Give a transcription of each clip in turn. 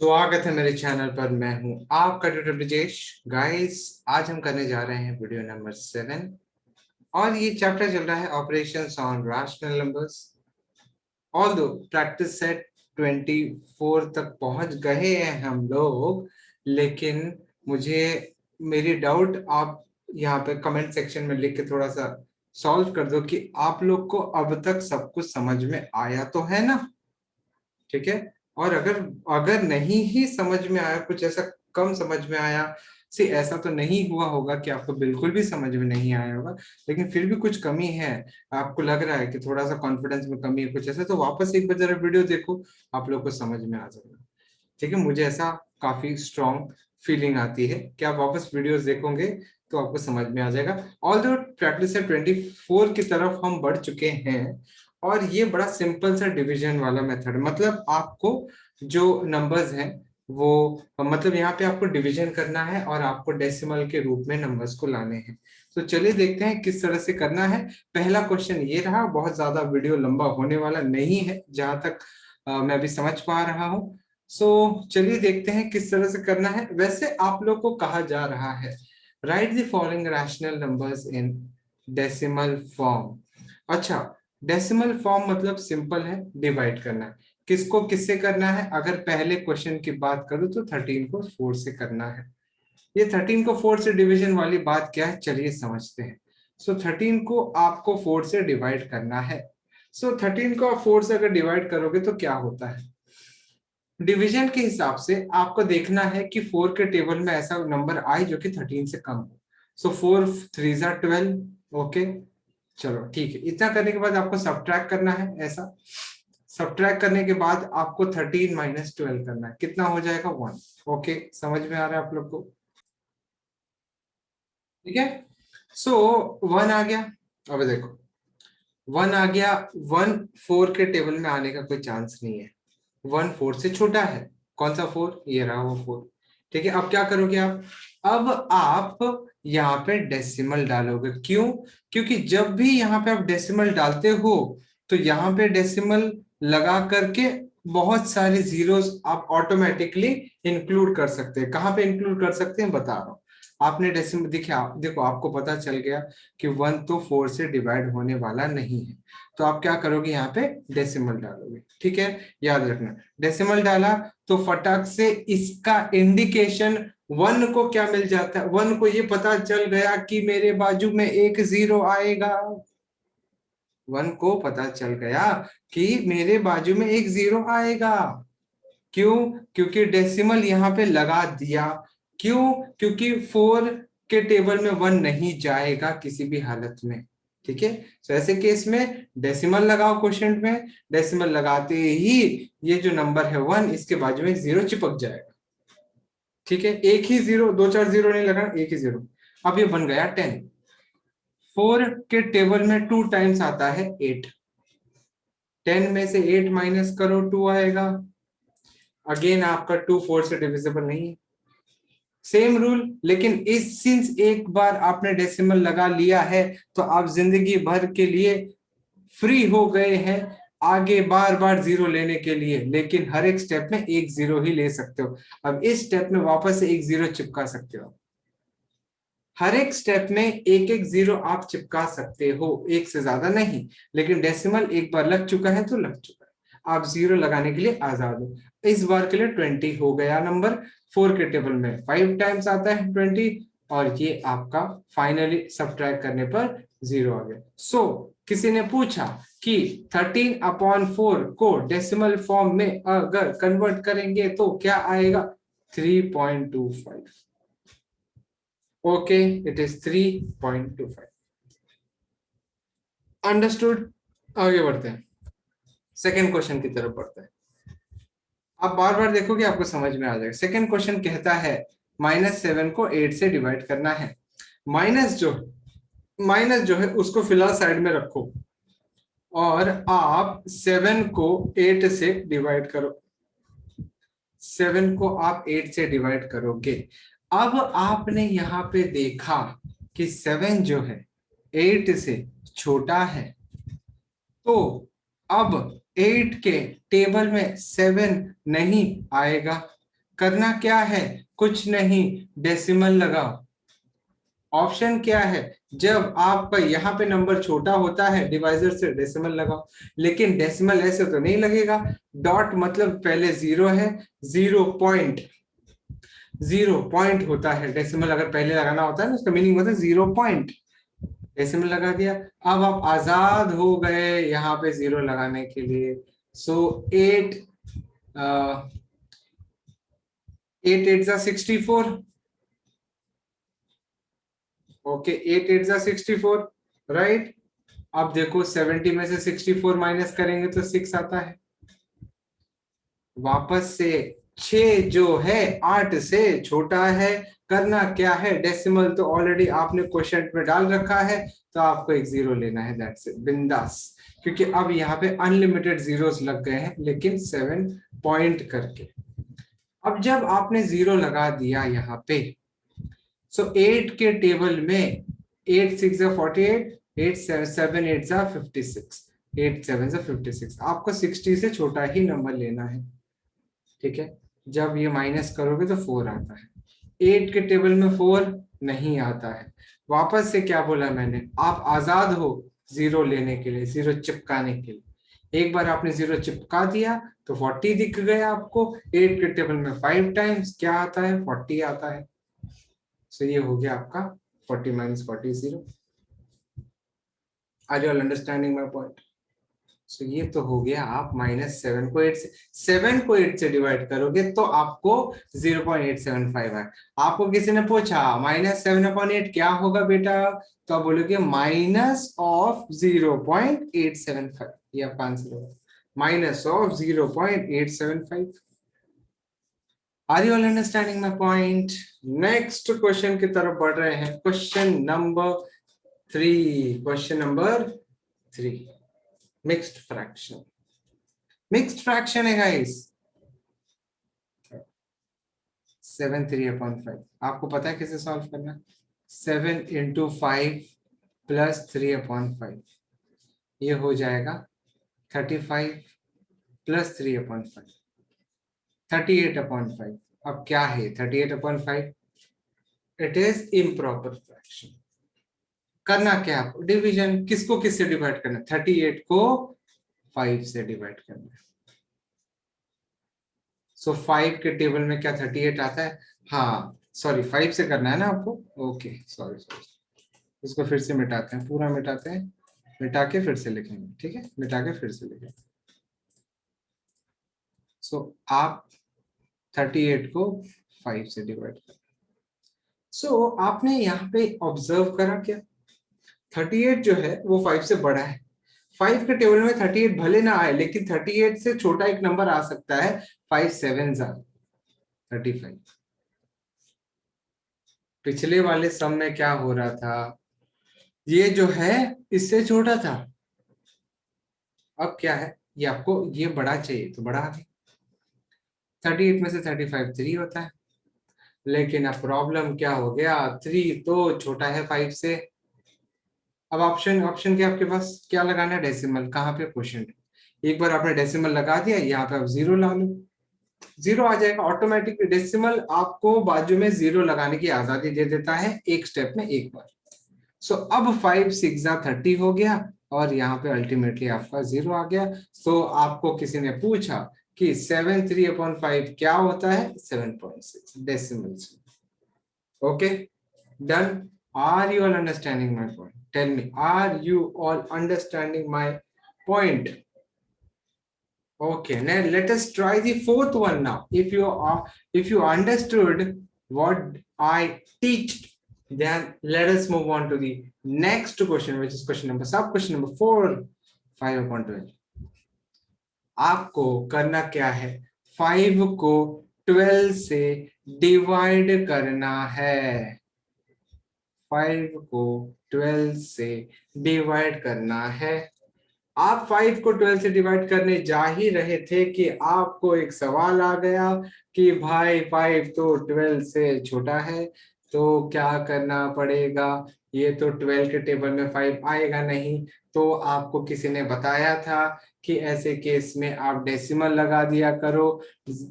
स्वागत है मेरे चैनल पर। मैं हूं आपका ट्यूटर ब्रिजेश। गाइस, आज हम करने जा रहे हैं वीडियो नंबर 7 और ये चैप्टर चल रहा है operations on rational numbers. Although practice set 24 तक पहुंच गए हैं हम लोग, लेकिन मुझे मेरी डाउट आप यहाँ पे कमेंट सेक्शन में लिख के थोड़ा सा सॉल्व कर दो कि आप लोग को अब तक सब कुछ समझ में आया तो है ना। ठीक है। और अगर अगर नहीं ही समझ में आया, कुछ ऐसा कम समझ में आया, से ऐसा तो नहीं हुआ होगा कि आपको बिल्कुल भी समझ में नहीं आया होगा, लेकिन फिर भी कुछ कमी है, आपको लग रहा है कि थोड़ा सा कॉन्फिडेंस में कमी है कुछ ऐसा, तो वापस एक बार जरा वीडियो देखो, आप लोग को समझ में आ जाएगा। ठीक है, मुझे ऐसा काफी स्ट्रॉन्ग फीलिंग आती है कि आप वापस वीडियोस देखोगे तो आपको समझ में आ जाएगा। ऑल दो प्रैक्टिस से 24 की तरफ हम बढ़ चुके हैं और ये बड़ा सिंपल सा डिवीजन वाला मेथड, मतलब आपको जो नंबर्स हैं वो, मतलब यहाँ पे आपको डिवीजन करना है और आपको डेसिमल के रूप में नंबर्स को लाने हैं। तो चलिए देखते हैं किस तरह से करना है। पहला क्वेश्चन ये रहा, बहुत ज्यादा वीडियो लंबा होने वाला नहीं है जहां तक मैं भी समझ पा रहा हूँ। चलिए देखते हैं किस तरह से करना है। वैसे आप लोग को कहा जा रहा है right the following rational numbers in decimal form. अच्छा, डेसिमल फॉर्म मतलब सिंपल है, डिवाइड करना है। किसको किससे करना है? अगर पहले क्वेश्चन की बात करूं तो 13 को 4 से करना है। ये 13 को 4 से डिवीजन वाली बात क्या है, चलिए समझते हैं। 13 को आपको 4 से डिवाइड करना है। 13 को आप 4 से अगर डिवाइड करोगे तो क्या होता है, डिवीजन के हिसाब से आपको देखना है कि 4 के टेबल में ऐसा नंबर आए जो कि 13 से कम हो। 4 3 12। ओके, चलो ठीक है। इतना करने के बाद आपको सब्ट्रैक्ट करना है। ऐसा सब्ट्रैक्ट करने के बाद आपको 13 माइनस 12 करना है। कितना हो जाएगा? 1। ओके, समझ में आ रहा है आप लोग को? ठीक है। 1 आ गया। अब देखो, 1 आ गया। 1 4 के टेबल में आने का कोई चांस नहीं है। 1 4 से छोटा है। कौन सा 4? ये रहा वो 4। ठीक है, अब क्या करोगे आप? अब आप यहाँ पे डेसिमल डालोगे। क्यों? क्योंकि जब भी यहाँ पे आप डेसिमल डालते हो तो यहाँ पे डेसिमल लगा करके बहुत सारे जीरोस आप ऑटोमेटिकली इंक्लूड कर सकते हैं। कहाँ पे इंक्लूड कर सकते हैं बता रहा हूँ। आपने डेसिमल देखा, देखो आपको पता चल गया कि 1 तो 4 से डिवाइड होने वाला नहीं है, तो आप क्या करोगे? यहाँ पे डेसिमल डालोगे। ठीक है, याद रखना। डेसिमल डाला तो फटाक से इसका इंडिकेशन 1 को क्या मिल जाता है? 1 को ये पता चल गया कि मेरे बाजू में एक जीरो आएगा। 1 को पता चल गया कि मेरे बाजू में एक जीरो आएगा। क्यों? क्योंकि डेसिमल यहाँ पे लगा दिया। क्यों? क्योंकि 4 के टेबल में 1 नहीं जाएगा किसी भी हालत में। ठीक है, तो ऐसे केस में डेसिमल लगाओ क्वोशिएंट में। डेसिमल लगाते ही ये जो नंबर है 1, इसके बाजू में जीरो चिपक जाएगा। ठीक है, एक ही जीरो, दो चार जीरो नहीं लगा, एक ही जीरो। अब ये बन गया 10। 4 के टेबल में 2 टाइम्स आता है 8। 10 में से 8 माइनस करो, 2 आएगा। अगेन आपका 2 4 से डिविजिबल नहीं है। सेम रूल, लेकिन इस सिंस एक बार आपने डेसिमल लगा लिया है तो आप जिंदगी भर के लिए फ्री हो गए हैं आगे बार बार जीरो लेने के लिए। लेकिन हर एक स्टेप में एक जीरो ही ले सकते हो। अब इस स्टेप में वापस से एक जीरो चिपका सकते हो। हर एक स्टेप में एक एक जीरो आप चिपका सकते हो, एक से ज्यादा नहीं। लेकिन डेसिमल एक बार लग चुका है तो लग चुका है, आप जीरो लगाने के लिए आजाद हो। इस बार के लिए 20 हो गया नंबर। 4 के टेबल में 5 टाइम्स आता है 20, और ये आपका फाइनली सब्ट्रैक्ट करने पर जीरो आ गया। किसी ने पूछा कि 13/4 को डेसिमल फॉर्म में अगर कन्वर्ट करेंगे तो क्या आएगा? 3.25। Okay, it is 3.25। अंडरस्टूड। आगे बढ़ते हैं, सेकेंड क्वेश्चन की तरफ बढ़ते हैं। आप बार बार देखोगे आपको समझ में आ जाएगा। सेकेंड क्वेश्चन कहता है -7 को 8 से डिवाइड करना है। माइनस जो है उसको फिलहाल साइड में रखो और आप 7 को 8 से डिवाइड करो। 7 को आप 8 से डिवाइड करोगे। अब आपने यहाँ पे देखा कि 7 जो है 8 से छोटा है, तो अब 8 के टेबल में 7 नहीं आएगा। करना क्या है, कुछ नहीं, डेसिमल लगाओ। ऑप्शन क्या है, जब आपका यहाँ पे नंबर छोटा होता है डिवाइजर से डेसिमल लगाओ, लेकिन डेसिमल ऐसे तो नहीं लगेगा। डॉट मतलब पहले जीरो है, 0.0 होता है, डेसिमल अगर पहले लगाना होता है ना उसका मीनिंग होता है 0 डेसिमल लगा दिया। अब आप आजाद हो गए यहाँ पे जीरो लगाने के लिए। सो 8 8 8 जा 64। ओके 8 8 जा 64, राइट। अब देखो 70 में से 64 माइनस करेंगे तो 6 आता है। वापस से 6 जो है 8 से छोटा है, करना क्या है, डेसिमल तो ऑलरेडी आपने क्वेश्चन में डाल रखा है, तो आपको एक जीरो लेना है, दैट्स इट, बिंदास। क्योंकि अब यहाँ पे अनलिमिटेड जीरोस लग गए हैं, लेकिन 7 पॉइंट करके। अब जब आपने जीरो लगा दिया यहाँ पे, सो 8 के टेबल में 8 6 जा 48, 8 7 8 जा 56, 8 7 जा 56, आपको 60 से छोटा ही नंबर लेना है, ठीक है। जब ये माइनस करोगे तो 4 आता है, 8 के टेबल में 4 नहीं आता है। वापस से क्या बोला मैंने, आप आजाद हो जीरो लेने के लिए, जीरो चिपकाने के लिए। एक बार आपने जीरो चिपका दिया तो 40 दिख गया आपको। 8 के टेबल में 5 टाइम्स क्या आता है, 40 आता है। सो ये हो गया आपका 40 minus 40 0। Are you all understanding my point? So ये तो हो गया, आप -7 को 8 से, 7 को 8 से डिवाइड करोगे तो आपको 0.875 है। आपको किसी ने पूछा -7/8 क्या होगा बेटा, तो आप बोलोगे माइनस ऑफ 0.875, ये आपका आंसर होगा, minus of 0.875। Are you all understanding my point? Next question की तरफ बढ़ रहे हैं, question number 3। Question number 3, mixed fraction. Mixed fraction है गाइस, 7 3/5। आपको पता है कैसे सॉल्व करना, 7 × 5 + 3/5, ये हो जाएगा 35 + 3/5, 38/5। अब क्या है 38/5? It is improper fraction. करना क्या आपको, डिवीजन, किसको किससे डिवाइड करना, 38 को 5 से डिवाइड करना है। सो 5 के टेबल में क्या 38 आता है, हाँ सॉरी 5 से करना है ना आपको, ओके सॉरी सॉरी, इसको फिर से मिटाते हैं, पूरा मिटाते हैं, मिटा के फिर से लिखेंगे, ठीक है, मिटा के फिर से लिखेंगे। सो आप 38 को 5 से डिवाइड करें। सो आपने यहाँ पे ऑब्जर्व करा क्या, 38 जो है वो 5 से बड़ा है। 5 के टेबल में 38 भले ना आए, लेकिन 38 से छोटा एक नंबर आ सकता है, 5 7 35। पिछले वाले सम में क्या हो रहा था, ये जो है इससे छोटा था, अब क्या है, ये आपको ये बड़ा चाहिए तो बड़ा आ गया। 38 में से 35 3 होता है, लेकिन अब प्रॉब्लम क्या हो गया, 3 तो छोटा है 5 से। अब ऑप्शन ऑप्शन क्या आपके पास, क्या लगाना है, डेसिमल, कहाँ पे क्वेश्चन, एक बार आपने डेसिमल लगा दिया, यहाँ पे आप जीरो ला लो, जीरो आ जाएगा ऑटोमेटिक। डेसिमल आपको बाजू में जीरो लगाने की आजादी दे देता है, एक स्टेप में एक बार। सो अब 5 6 जा 30 हो गया, और यहाँ पे अल्टीमेटली आपका जीरो आ गया। सो आपको किसी ने पूछा कि 7 3/5 क्या होता है, 7.6 decimal. Okay done. Are you all understanding my point, tell me, are you all understanding my point? Okay, now let us try the fourth one now. If you understood what I teach, then let us move on to the next question, which is sub question number 4, 5/12. आपको करना क्या है, 5 को 12 से divide करना है, 5 को 12 से डिवाइड करना है। आप 5 को 12 से डिवाइड करने जा ही रहे थे कि आपको एक सवाल आ गया कि भाई 5 तो 12 से छोटा है, तो क्या करना पड़ेगा, ये तो 12 के टेबल में 5 आएगा नहीं। तो आपको किसी ने बताया था कि ऐसे केस में आप डेसिमल लगा दिया करो,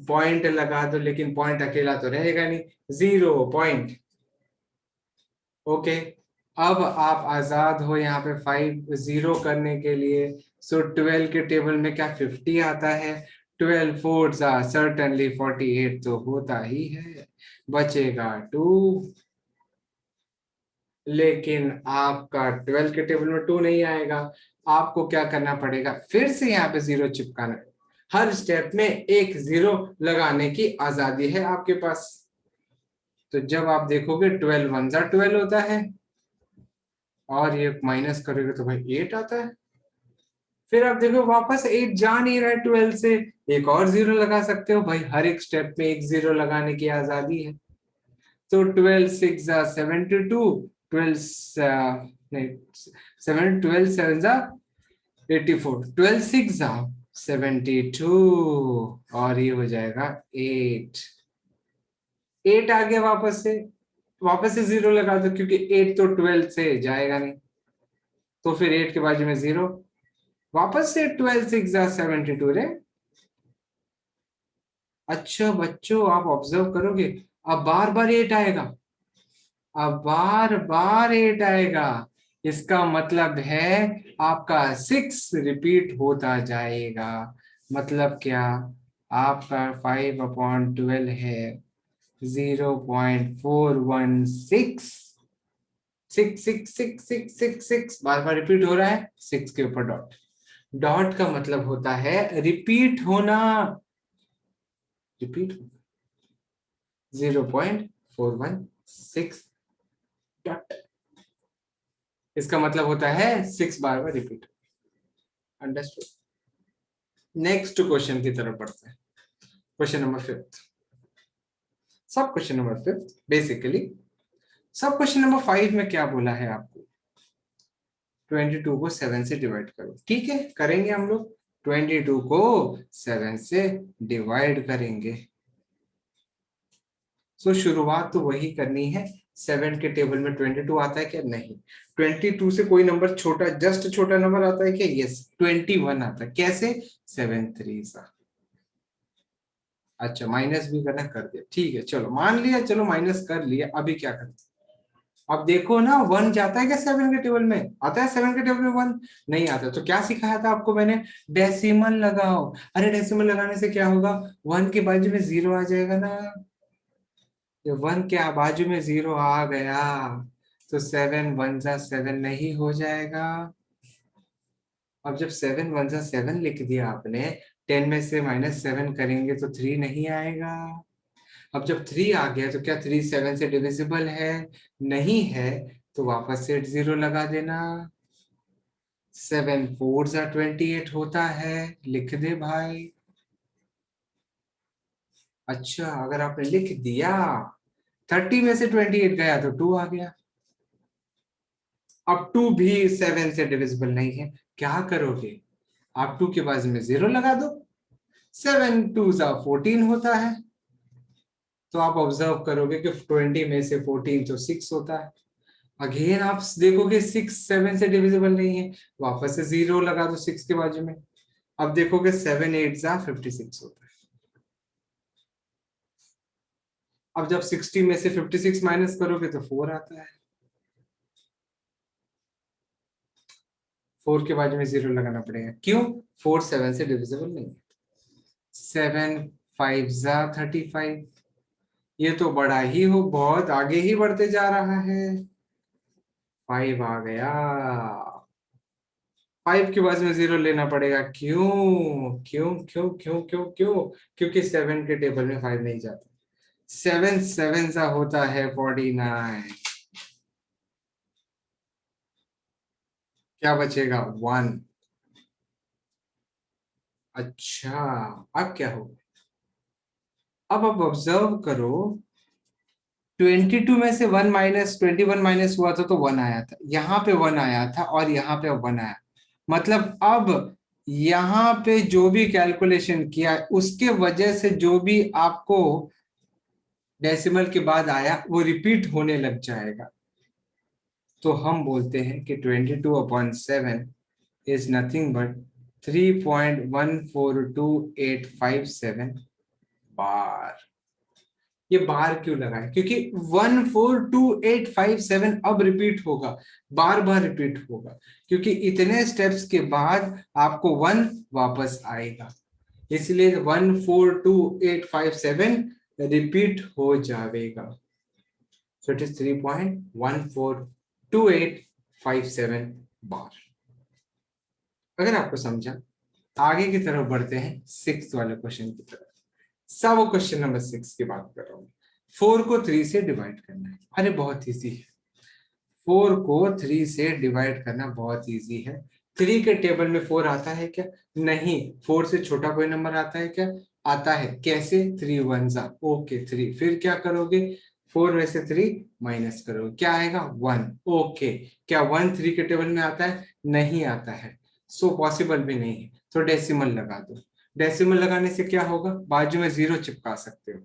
पॉइंट लगा दो, लेकिन पॉइंट अकेला तो रहेगा नहीं, 0 पॉइंट। ओके, अब आप आजाद हो यहाँ पे 5 0 करने के लिए। सो 12 के टेबल में क्या 50 आता है? 12 4s are certainly 48 तो होता ही है, बचेगा 2। लेकिन आपका 12 के टेबल में 2 नहीं आएगा, आपको क्या करना पड़ेगा, फिर से यहाँ पे 0 चिपकाना है। हर स्टेप में एक 0 लगाने की आजादी है आपके पास। तो जब आप देखोगे 12 1 12 होता है, और ये माइनस करोगे तो भाई 8 आता है। फिर आप देखो वापस 8 जा नहीं रहा है 12 से, एक और 0 लगा सकते हो भाई, हर एक स्टेप में एक 0 लगाने की आजादी है। तो 12 6 72, 12 नहीं 7 12 7 84, 12 6 72, और ये हो जाएगा 8। 8 आ गया वापस से 0 लगा दो, क्योंकि 8 तो 12 से जाएगा नहीं, तो फिर 8 के बाजू में 0, वापस से 12 6 72 रे। अच्छा बच्चों, आप ऑब्जर्व करोगे, अब बार बार 8 आएगा, अब बार बार 8 आएगा, इसका मतलब है आपका 6 रिपीट होता जाएगा। मतलब क्या, आपका 5/12 है 0.416, 6 बार बार रिपीट हो रहा है, 6 के ऊपर डॉट। डॉट का मतलब होता है रिपीट होना, रिपीट 0.416 डॉट, इसका मतलब होता है 6 बार बार रिपीट। अंडरस्टूड। नेक्स्ट क्वेश्चन की तरफ बढ़ते हैं, क्वेश्चन नंबर 5। सब क्वेश्चन नंबर 5 बेसिकली, सब क्वेश्चन नंबर 5 में क्या बोला है आपको, 22 को 7 से डिवाइड करो। ठीक है, करेंगे हम लोग, 22 को 7 से डिवाइड करेंगे। सो शुरुआत तो वही करनी है, 7 के टेबल में 22 आता है क्या? नहीं। 22 से कोई नंबर छोटा, जस्ट छोटा नंबर आता है क्या? यस, 21 आता है। कैसे? 7 3 अच्छा, माइनस भी करना, कर दिया, ठीक है, चलो मान लिया, चलो माइनस कर लिया, अभी क्या करते? अब देखो ना, 1 जाता है क्या 7 के टेबल में? आता है 7 के टेबल में 1? नहीं आता। तो क्या सिखाया था आपको मैंने? डेसिमल लगाओ। अरे डेसिमल लगाने से क्या होगा, 1 के बाजू में 0 आ जाएगा ना, ये 1 के बाजू में 0 आ गया, तो 7 1 7 नहीं हो जाएगा। अब जब 7 1 7 लिख दिया आपने, 10 में से -7 करेंगे तो 3 नहीं आएगा। अब जब 3 आ गया तो क्या 3 7 से डिविजिबल है? नहीं है, तो वापस से 0 लगा देना। 7 4 28 होता है, लिख दे भाई। अच्छा, अगर आपने लिख दिया, 30 में से 28 गया तो 2 आ गया। अब 2 भी 7 से डिविजिबल नहीं है, क्या करोगे? आप 2 के बाद में 0 लगा दो, 7 2 14 होता है। तो आप ऑब्जर्व करोगे कि 20 में से 14 तो 6 होता है। अगेन आप देखोगे 6 7 से डिविजिबल नहीं है, वापस से 0 लगा दो 6 के बाजू में। अब देखोगे 7 8 56 होता है। अब जब 60 में से 56 माइनस करोगे तो 4 आता है, 4 के बाजू में 0 लगाना पड़ेगा, क्यों? 4 7 से डिविजिबल नहीं है। 7 5 35, ये तो बड़ा ही हो, बहुत आगे ही बढ़ते जा रहा है। 5 आ गया, 5 के बाद में 0 लेना पड़ेगा, क्यों क्यों क्यों क्यों क्यों क्यों? क्योंकि 7 के टेबल में 5 नहीं जाता। 7 7 सा होता है 49, क्या बचेगा? 1। अच्छा, अब क्या होगा? अब ऑब्जर्व करो, 22 में से 1 21 माइनस हुआ था तो 1 आया था, यहाँ पे 1 आया था, और यहाँ पे 1 आया। मतलब अब यहाँ पे जो भी कैलकुलेशन किया उसके वजह से जो भी आपको डेसिमल के बाद आया वो रिपीट होने लग जाएगा। तो हम बोलते हैं कि 22/7 इज नथिंग बट 3.142857 बार। ये बार क्यों लगा है? क्योंकि 142857 अब रिपीट होगा, बार बार रिपीट होगा, क्योंकि इतने स्टेप्स के बाद आपको 1 वापस आएगा, इसलिए 142857 रिपीट हो जाएगा। सो इट इज 3.142857 बार। अगर आपको समझा, आगे की तरफ बढ़ते हैं 6 वाले क्वेश्चन की तरफ। सब क्वेश्चन नंबर 6 की बात कर रहा हूं। 4 को 3 से डिवाइड करना है। अरे बहुत इजी है, 4 को 3 से डिवाइड करना बहुत इजी है। 3 के टेबल में 4 आता है क्या? नहीं। 4 से छोटा कोई नंबर आता है क्या? आता है। कैसे? 3 1 जा, ओके 3। फिर क्या करोगे? 4 में से 3 माइनस करोगे, क्या आएगा? 1। ओके, क्या 1 3 के टेबल में आता है? नहीं आता है, सो पॉसिबल भी नहीं है, तो डेसिमल लगा दो। डेसिमल लगाने से क्या होगा? बाजू में 0 चिपका सकते हो।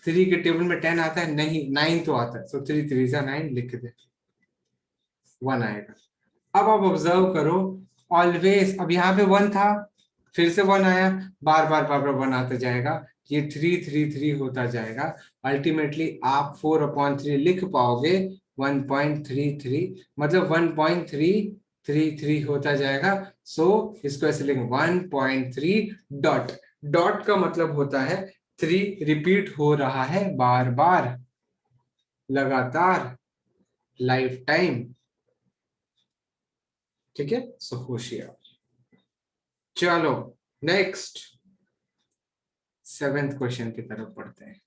3 के टेबल में 10 आता है? नहीं। 9 तो आता है, सो 3 3 जा 9 लिख दे, 1 आएगा। अब आप ऑब्जर्व करो, ऑलवेज, अब यहाँ पे 1 था, फिर से 1 आया, बार बार बार बार 1 आता जाएगा, ये 3 3 3 होता जाएगा। अल्टीमेटली आप 4/3 लिख पाओगे 1.33, मतलब 1.333 होता जाएगा। सो इसको ऐसे लिखेंगे 1.3 डॉट। डॉट का मतलब होता है 3 रिपीट हो रहा है बार बार, लगातार, लाइफ टाइम। ठीक है, सो होशियार। चलो नेक्स्ट 7th क्वेश्चन की तरफ बढ़ते हैं।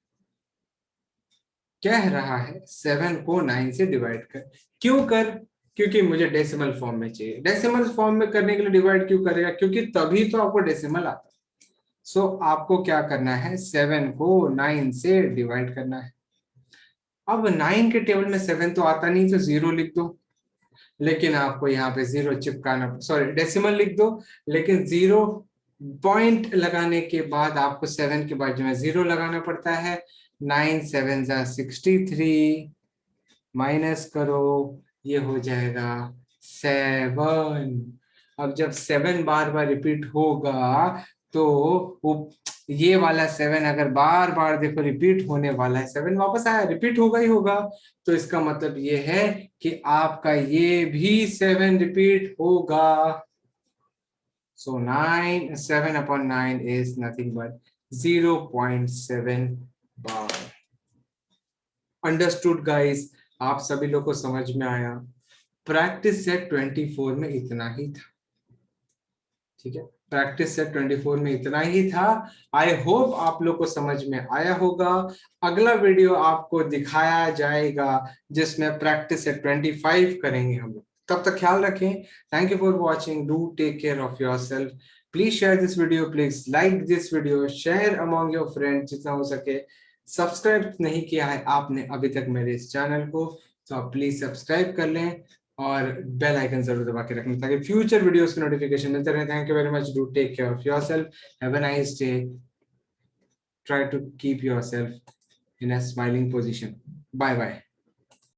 कह रहा है 7 को 9 से डिवाइड कर। क्यों कर? क्योंकि मुझे डेसिमल फॉर्म में चाहिए। डेसिमल फॉर्म में करने के लिए डिवाइड क्यों करेगा? क्योंकि तभी तो आपको डेसिमल आता है। सो आपको क्या करना है? 7 को 9 से डिवाइड करना है। अब 9 के टेबल में 7 तो आता नहीं, तो 0 लिख दो, लेकिन आपको यहाँ पे 0 चिपकाना, सॉरी डेसिमल लिख दो, लेकिन 0 पॉइंट लगाने के बाद आपको 7 के बाजू में 0 लगाना पड़ता है। 9 7 जा 63, माइनस करो, ये हो जाएगा 7। अब जब 7 बार बार रिपीट होगा, तो वो ये वाला 7 अगर बार बार देखो रिपीट होने वाला है, 7 वापस आया, रिपीट होगा ही होगा, तो इसका मतलब ये है कि आपका ये भी 7 रिपीट होगा। So 7/9 is nothing but 0.7 bar. Understood guys? आप सभी लोग को समझ में आया? प्रैक्टिस सेट 24 में इतना ही था। ठीक है, प्रैक्टिस सेट 24 में इतना ही था। आई होप आप लोग को समझ में आया होगा। अगला वीडियो आपको दिखाया जाएगा जिसमें प्रैक्टिस सेट 25 करेंगे हम लोग। तब तक ख्याल रखें। Thank you for watching, do take care of yourself. Please share this video, please like this video, share among your friends जितना हो सके। सब्सक्राइब नहीं किया है आपने अभी तक मेरे इस चैनल को, तो आप प्लीज सब्सक्राइब कर लें और बेल आइकन जरूर दबा के रखें ताकि फ्यूचर वीडियोस के नोटिफिकेशन मिलते रहे। Thank you very much, do take care of yourself, have a nice day, try to keep yourself in a smiling position. Bye bye.